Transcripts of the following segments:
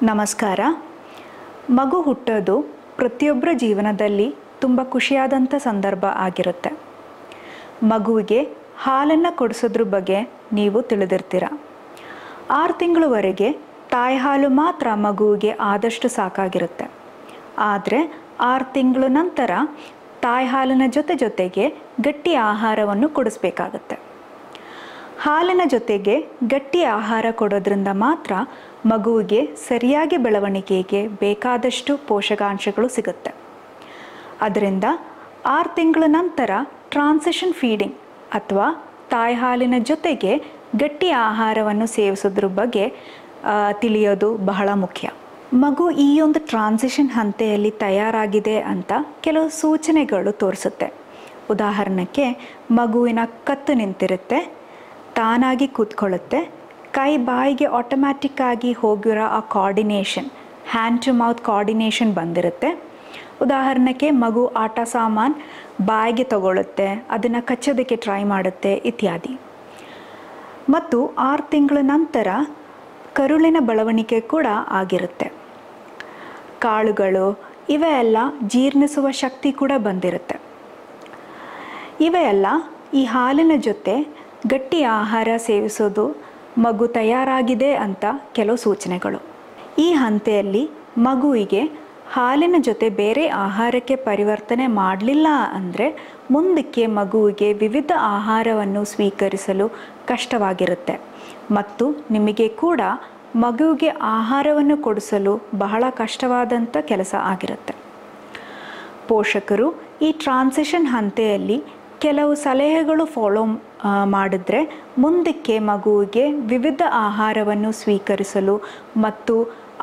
ನಮಸ್ಕಾರ. ಮಗು ಹುಟ್ಟೋದು ಪ್ರತಿಯೊಬ್ಬರ ಜೀವನದಲ್ಲಿ ತುಂಬ ಖುಷಿಯಾದಂಥ ಸಂದರ್ಭ ಆಗಿರುತ್ತೆ. ಮಗುವಿಗೆ ಹಾಲನ್ನು ಕೊಡಿಸೋದ್ರ ಬಗ್ಗೆ ನೀವು ತಿಳಿದಿರ್ತೀರ. 6 ತಿಂಗಳವರೆಗೆ ತಾಯಿ ಹಾಲು ಮಾತ್ರ ಮಗುವಿಗೆ ಆದಷ್ಟು ಸಾಕಾಗಿರುತ್ತೆ. ಆದರೆ 6 ತಿಂಗಳ ನಂತರ ತಾಯಿ ಹಾಲಿನ ಜೊತೆಗೆ ಗಟ್ಟಿ ಆಹಾರವನ್ನು ಕೊಡಿಸ್ಬೇಕಾಗತ್ತೆ. ಹಾಲಿನ ಜೊತೆಗೆ ಗಟ್ಟಿ ಆಹಾರ ಕೊಡೋದ್ರಿಂದ ಮಾತ್ರ ಮಗುವಿಗೆ ಸರಿಯಾಗಿ ಬೆಳವಣಿಗೆಗೆ ಬೇಕಾದಷ್ಟು ಪೋಷಕಾಂಶಗಳು ಸಿಗುತ್ತೆ. ಅದರಿಂದ 6 ತಿಂಗಳ ನಂತರ ಟ್ರಾನ್ಸಿಷನ್ ಫೀಡಿಂಗ್ ಅಥವಾ ತಾಯಿ ಹಾಲಿನ ಜೊತೆಗೆ ಗಟ್ಟಿ ಆಹಾರವನ್ನು ಸೇವಿಸೋದ್ರ ಬಗ್ಗೆ ತಿಳಿಯೋದು ಬಹಳ ಮುಖ್ಯ. ಮಗು ಈ ಒಂದು ಟ್ರಾನ್ಸಿಷನ್ ಹಂತೆಯಲ್ಲಿ ತಯಾರಾಗಿದೆ ಅಂತ ಕೆಲವು ಸೂಚನೆಗಳು ತೋರಿಸುತ್ತೆ. ಉದಾಹರಣೆಗೆ ಮಗುವಿನ ಕತ್ತು ನಿಂತಿರುತ್ತೆ, ತಾನಾಗಿ ಕೂತ್ಕೊಳ್ಳುತ್ತೆ, ಕೈ ಬಾಯಿಗೆ ಆಟೋಮ್ಯಾಟಿಕ್ ಆಗಿ ಹೋಗಿರೋ ಆ coordination, hand to mouth coordination ಬಂದಿರುತ್ತೆ. ಉದಾಹರಣೆಗೆ ಮಗು ಆಟ ಸಾಮಾನು ಬಾಯಿಗೆ ತಗೊಳ್ಳುತ್ತೆ, ಅದನ್ನು ಕಚ್ಚೋದಕ್ಕೆ ಟ್ರೈ ಮಾಡುತ್ತೆ ಇತ್ಯಾದಿ. ಮತ್ತು 6 ತಿಂಗಳ ನಂತರ ಕರುಳಿನ ಬೆಳವಣಿಗೆ ಕೂಡ ಆಗಿರುತ್ತೆ. ಕಾಳುಗಳು ಇವೆಲ್ಲ ಜೀರ್ಣಿಸುವ ಶಕ್ತಿ ಕೂಡ ಬಂದಿರುತ್ತೆ. ಇವೆಲ್ಲ ಈ ಹಾಲಿನ ಜೊತೆ ಗಟ್ಟಿ ಆಹಾರ ಸೇವಿಸೋದು ಮಗು ತಯಾರಾಗಿದೆ ಅಂತ ಕೆಲವು ಸೂಚನೆಗಳು. ಈ ಹಂತೆಯಲ್ಲಿ ಮಗುವಿಗೆ ಹಾಲಿನ ಜೊತೆ ಬೇರೆ ಆಹಾರಕ್ಕೆ ಪರಿವರ್ತನೆ ಮಾಡಲಿಲ್ಲ ಅಂದರೆ ಮುಂದಕ್ಕೆ ಮಗುವಿಗೆ ವಿವಿಧ ಆಹಾರವನ್ನು ಸ್ವೀಕರಿಸಲು ಕಷ್ಟವಾಗಿರುತ್ತೆ ಮತ್ತು ನಿಮಗೆ ಕೂಡ ಮಗುವಿಗೆ ಆಹಾರವನ್ನು ಕೊಡಿಸಲು ಬಹಳ ಕಷ್ಟವಾದಂಥ ಕೆಲಸ ಆಗಿರುತ್ತೆ. ಪೋಷಕರು ಈ ಟ್ರಾನ್ಸಿಷನ್ ಹಂತೆಯಲ್ಲಿ ಕೆಲವು ಸಲಹೆಗಳು ಫಾಲೋ ಮಾಡಿದ್ರೆ ಮುಂದಕ್ಕೆ ಮಗುವಿಗೆ ವಿವಿಧ ಆಹಾರವನ್ನು ಸ್ವೀಕರಿಸಲು ಮತ್ತು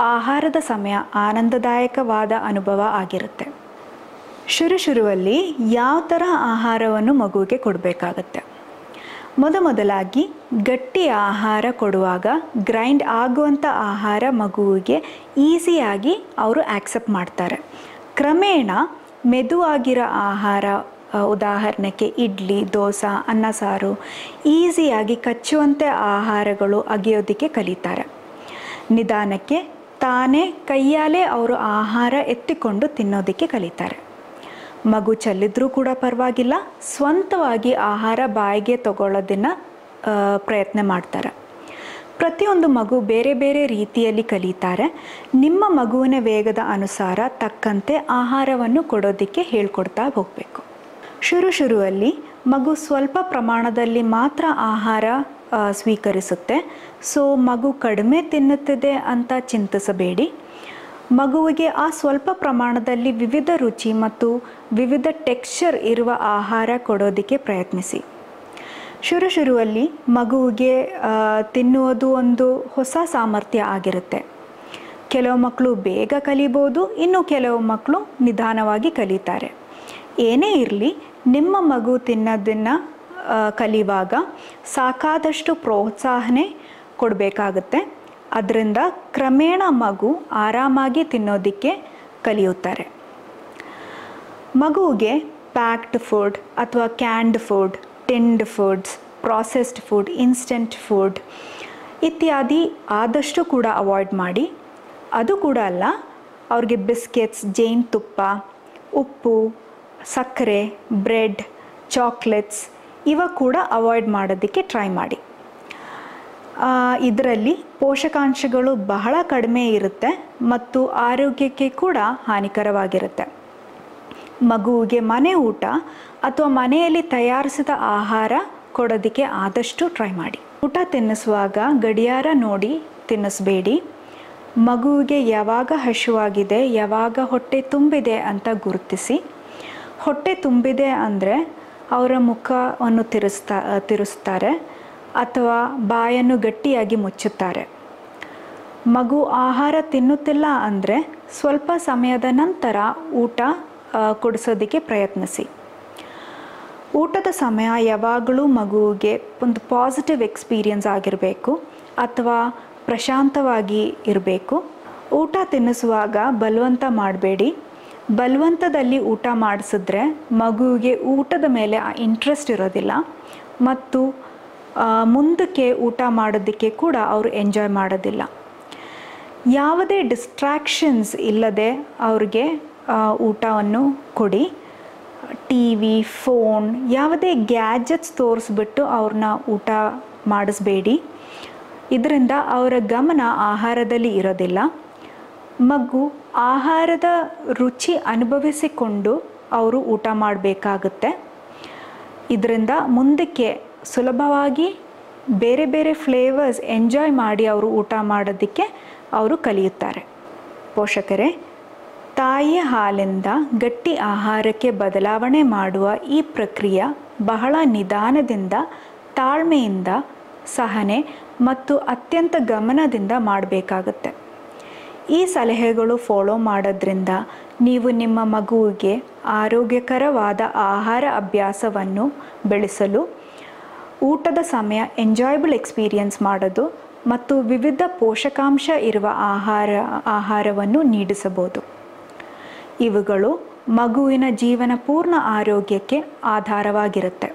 ಆಹಾರದ ಸಮಯ ಆನಂದದಾಯಕವಾದ ಅನುಭವ ಆಗಿರುತ್ತೆ. ಶುರುವಲ್ಲಿ ಯಾವ ಥರ ಆಹಾರವನ್ನು ಮಗುವಿಗೆ ಕೊಡಬೇಕಾಗತ್ತೆ? ಮೊದಲಾಗಿ ಗಟ್ಟಿ ಆಹಾರ ಕೊಡುವಾಗ ಗ್ರೈಂಡ್ ಆಗುವಂಥ ಆಹಾರ ಮಗುವಿಗೆ ಈಸಿಯಾಗಿ ಅವರು ಆಕ್ಸೆಪ್ಟ್ ಮಾಡ್ತಾರೆ. ಕ್ರಮೇಣ ಮೆದುವಾಗಿರೋ ಆಹಾರ, ಉದಾಹರಣೆಗೆ ಇಡ್ಲಿ, ದೋಸೆ, ಅನ್ನ ಸಾರು, ಈಸಿಯಾಗಿ ಕಚ್ಚುವಂತೆ ಆಹಾರಗಳು ಅಗಿಯೋದಕ್ಕೆ ಕಲಿತಾರೆ. ನಿಧಾನಕ್ಕೆ ತಾನೇ ಕೈಯಾಲೇ ಅವರು ಆಹಾರ ಎತ್ತಿಕೊಂಡು ತಿನ್ನೋದಕ್ಕೆ ಕಲಿತಾರೆ. ಮಗು ಚೆಲ್ಲಿದ್ರೂ ಕೂಡ ಪರವಾಗಿಲ್ಲ, ಸ್ವಂತವಾಗಿ ಆಹಾರ ಬಾಯಿಗೆ ತಗೊಳ್ಳೋದನ್ನು ಪ್ರಯತ್ನ ಮಾಡ್ತಾರೆ. ಪ್ರತಿಯೊಂದು ಮಗು ಬೇರೆ ಬೇರೆ ರೀತಿಯಲ್ಲಿ ಕಲಿತಾರೆ. ನಿಮ್ಮ ಮಗುವಿನ ವೇಗದ ಅನುಸಾರ ತಕ್ಕಂತೆ ಆಹಾರವನ್ನು ಕೊಡೋದಕ್ಕೆ ಹೇಳ್ಕೊಡ್ತಾ ಹೋಗಬೇಕು. ಶುರುವಲ್ಲಿ ಮಗು ಸ್ವಲ್ಪ ಪ್ರಮಾಣದಲ್ಲಿ ಮಾತ್ರ ಆಹಾರ ಸ್ವೀಕರಿಸುತ್ತೆ. ಸೊ ಮಗು ಕಡಿಮೆ ತಿನ್ನುತ್ತಿದೆ ಅಂತ ಚಿಂತಿಸಬೇಡಿ. ಮಗುವಿಗೆ ಆ ಸ್ವಲ್ಪ ಪ್ರಮಾಣದಲ್ಲಿ ವಿವಿಧ ರುಚಿ ಮತ್ತು ವಿವಿಧ ಟೆಕ್ಸ್ಚರ್ ಇರುವ ಆಹಾರ ಕೊಡೋದಕ್ಕೆ ಪ್ರಯತ್ನಿಸಿ. ಶುರುವಲ್ಲಿ ಮಗುವಿಗೆ ತಿನ್ನುವುದು ಒಂದು ಹೊಸ ಸಾಮರ್ಥ್ಯ ಆಗಿರುತ್ತೆ. ಕೆಲವು ಮಕ್ಕಳು ಬೇಗ ಕಲಿಬೋದು, ಇನ್ನು ಕೆಲವು ಮಕ್ಕಳು ನಿಧಾನವಾಗಿ ಕಲಿತಾರೆ. ಏನೇ ಇರಲಿ, ನಿಮ್ಮ ಮಗು ತಿನ್ನೋದನ್ನು ಕಲಿಯುವಾಗ ಸಾಕಾದಷ್ಟು ಪ್ರೋತ್ಸಾಹನೆ ಕೊಡಬೇಕಾಗುತ್ತೆ. ಅದರಿಂದ ಕ್ರಮೇಣ ಮಗು ಆರಾಮಾಗಿ ತಿನ್ನೋದಕ್ಕೆ ಕಲಿಯುತ್ತಾರೆ. ಮಗುವಿಗೆ ಪ್ಯಾಕ್ಡ್ ಫುಡ್ ಅಥವಾ canned food, tinned foods, processed food, instant food ಇತ್ಯಾದಿ ಆದಷ್ಟು ಕೂಡ ಅವಾಯ್ಡ್ ಮಾಡಿ. ಅದು ಕೂಡ ಅಲ್ಲ, ಅವ್ರಿಗೆ ಬಿಸ್ಕೆಟ್ಸ್, ಜೇನುತುಪ್ಪ, ಉಪ್ಪು, ಸಕ್ಕರೆ, ಬ್ರೆಡ್, ಚಾಕ್ಲೇಟ್ಸ್ ಇವ ಕೂಡ ಅವಾಯ್ಡ್ ಮಾಡೋದಕ್ಕೆ ಟ್ರೈ ಮಾಡಿ. ಇದರಲ್ಲಿ ಪೋಷಕಾಂಶಗಳು ಬಹಳ ಕಡಿಮೆ ಇರುತ್ತೆ ಮತ್ತು ಆರೋಗ್ಯಕ್ಕೆ ಕೂಡ ಹಾನಿಕರವಾಗಿರುತ್ತೆ. ಮಗುವಿಗೆ ಮನೆ ಊಟ ಅಥವಾ ಮನೆಯಲ್ಲಿ ತಯಾರಿಸಿದ ಆಹಾರ ಕೊಡೋದಕ್ಕೆ ಆದಷ್ಟು ಟ್ರೈ ಮಾಡಿ. ಊಟ ತಿನ್ನಿಸುವಾಗ ಗಡಿಯಾರ ನೋಡಿ ತಿನ್ನಿಸಬೇಡಿ. ಮಗುವಿಗೆ ಯಾವಾಗ ಹಸಿವಾಗಿದೆ, ಯಾವಾಗ ಹೊಟ್ಟೆ ತುಂಬಿದೆ ಅಂತ ಗುರುತಿಸಿ. ಹೊಟ್ಟೆ ತುಂಬಿದೆ ಅಂದರೆ ಅವರ ಮುಖವನ್ನು ತಿರುಸ್ತಾರೆ ಅಥವಾ ಬಾಯನ್ನು ಗಟ್ಟಿಯಾಗಿ ಮುಚ್ಚುತ್ತಾರೆ. ಮಗು ಆಹಾರ ತಿನ್ನುತ್ತಿಲ್ಲ ಅಂದರೆ ಸ್ವಲ್ಪ ಸಮಯದ ನಂತರ ಊಟ ಕೊಡಿಸೋದಕ್ಕೆ ಪ್ರಯತ್ನಿಸಿ. ಊಟದ ಸಮಯ ಯಾವಾಗಲೂ ಮಗುವಿಗೆ ಒಂದು ಪಾಸಿಟಿವ್ ಎಕ್ಸ್ಪೀರಿಯನ್ಸ್ ಆಗಿರಬೇಕು ಅಥವಾ ಪ್ರಶಾಂತವಾಗಿ ಇರಬೇಕು. ಊಟ ತಿನ್ನಿಸುವಾಗ ಬಲವಂತ ಮಾಡಬೇಡಿ. ಬಲವಂತದಲ್ಲಿ ಊಟ ಮಾಡಿಸಿದ್ರೆ ಮಗುವಿಗೆ ಊಟದ ಮೇಲೆ ಇಂಟ್ರೆಸ್ಟ್ ಇರೋದಿಲ್ಲ ಮತ್ತು ಮುಂದಕ್ಕೆ ಊಟ ಮಾಡೋದಕ್ಕೆ ಕೂಡ ಅವರು ಎಂಜಾಯ್ ಮಾಡೋದಿಲ್ಲ. ಯಾವುದೇ ಡಿಸ್ಟ್ರ್ಯಾಕ್ಷನ್ಸ್ ಇಲ್ಲದೆ ಅವ್ರಿಗೆ ಊಟವನ್ನು ಕೊಡಿ. ಟಿ ವಿ, ಫೋನ್, ಯಾವುದೇ ಗ್ಯಾಜೆಟ್ಸ್ ತೋರಿಸ್ಬಿಟ್ಟು ಅವ್ರನ್ನ ಊಟ ಮಾಡಿಸ್ಬೇಡಿ. ಇದರಿಂದ ಅವರ ಗಮನ ಆಹಾರದಲ್ಲಿ ಇರೋದಿಲ್ಲ. ಮಗು ಆಹಾರದ ರುಚಿ ಅನುಭವಿಸಿಕೊಂಡು ಅವರು ಊಟ ಮಾಡಬೇಕಾಗುತ್ತೆ. ಇದರಿಂದ ಮುಂದಕ್ಕೆ ಸುಲಭವಾಗಿ ಬೇರೆ ಬೇರೆ ಫ್ಲೇವರ್ಸ್ ಎಂಜಾಯ್ ಮಾಡಿ ಅವರು ಊಟ ಮಾಡೋದಕ್ಕೆ ಅವರು ಕಲಿಯುತ್ತಾರೆ. ಪೋಷಕರೇ, ತಾಯಿಯ ಹಾಲಿಂದ ಗಟ್ಟಿ ಆಹಾರಕ್ಕೆ ಬದಲಾವಣೆ ಮಾಡುವ ಈ ಪ್ರಕ್ರಿಯೆ ಬಹಳ ನಿಧಾನದಿಂದ, ತಾಳ್ಮೆಯಿಂದ, ಸಹನೆ ಮತ್ತು ಅತ್ಯಂತ ಗಮನದಿಂದ ಮಾಡಬೇಕಾಗುತ್ತೆ. ಈ ಸಲಹೆಗಳು ಫಾಲೋ ಮಾಡೋದ್ರಿಂದ ನೀವು ನಿಮ್ಮ ಮಗುವಿಗೆ ಆರೋಗ್ಯಕರವಾದ ಆಹಾರ ಅಭ್ಯಾಸವನ್ನು ಬೆಳೆಸಲು, ಊಟದ ಸಮಯ ಎಂಜಾಯಬಲ್ ಎಕ್ಸ್ಪೀರಿಯನ್ಸ್ ಮಾಡೋದು ಮತ್ತು ವಿವಿಧ ಪೋಷಕಾಂಶ ಇರುವ ಆಹಾರವನ್ನು ನೀಡಿಸಬಹುದು. ಇವುಗಳು ಮಗುವಿನ ಜೀವನ ಪೂರ್ಣ ಆರೋಗ್ಯಕ್ಕೆ ಆಧಾರವಾಗಿರುತ್ತೆ.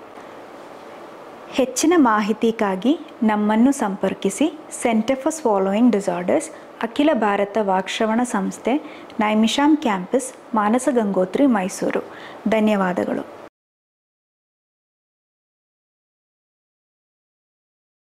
ಹೆಚ್ಚಿನ ಮಾಹಿತಿಗಾಗಿ ನಮ್ಮನ್ನು ಸಂಪರ್ಕಿಸಿ. ಸೆಂಟರ್ ಫಾರ್ ಸ್ವಾಲೋಯಿಂಗ್ ಡಿಸಾರ್ಡರ್ಸ್, ಅಖಿಲ ಭಾರತ ವಾಕ್ಶ್ರವಣ ಸಂಸ್ಥೆ, ನೈಮಿಷಾಮ್ ಕ್ಯಾಂಪಸ್, ಮಾನಸ ಗಂಗೋತ್ರಿ, ಮೈಸೂರು. ಧನ್ಯವಾದಗಳು.